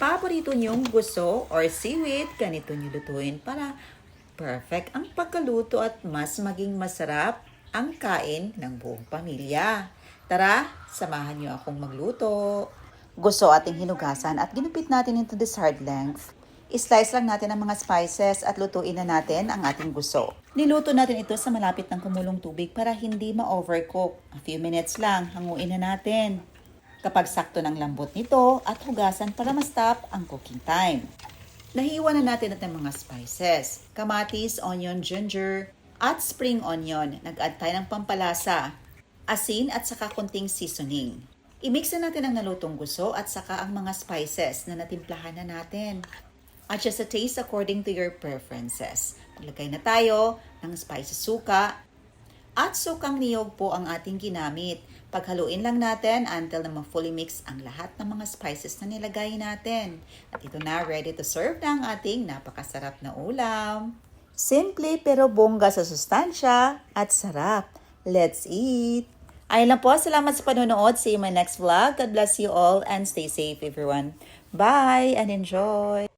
paborito niyong gusto or seaweed, ganito niyo lutuin para perfect ang pagkaluto at mas maging masarap ang kain ng buong pamilya. Tara, samahan niyo akong magluto. Gusto ating hinugasan at ginupit natin into desired length. I-slice lang natin ang mga spices at lutuin na natin ang ating gusto. Niluto natin ito sa malapit ng kumulong tubig para hindi ma-overcook. A few minutes lang, hanguin na natin. Kapag sakto ng lambot nito at hugasan para ma-stop ang cooking time. Nahiwa na natin ang mga spices, kamatis, onion, ginger, at spring onion. Nag-add tayo ng pampalasa, asin at saka konting seasoning. I-mix na natin ang nalutong gusto at saka ang mga spices na natimplahan na natin. Adjust the taste according to your preferences. Maglagay na tayo ng spicy suka at sukang niyog po ang ating ginamit. Paghaluin lang natin until na ma-fully mix ang lahat ng mga spices na nilagay natin. At ito na, ready to serve na ang ating napakasarap na ulam. Simple pero bongga sa sustansya at sarap. Let's eat! Ayun lang po, salamat sa panonood. See you in my next vlog. God bless you all and stay safe everyone. Bye and enjoy!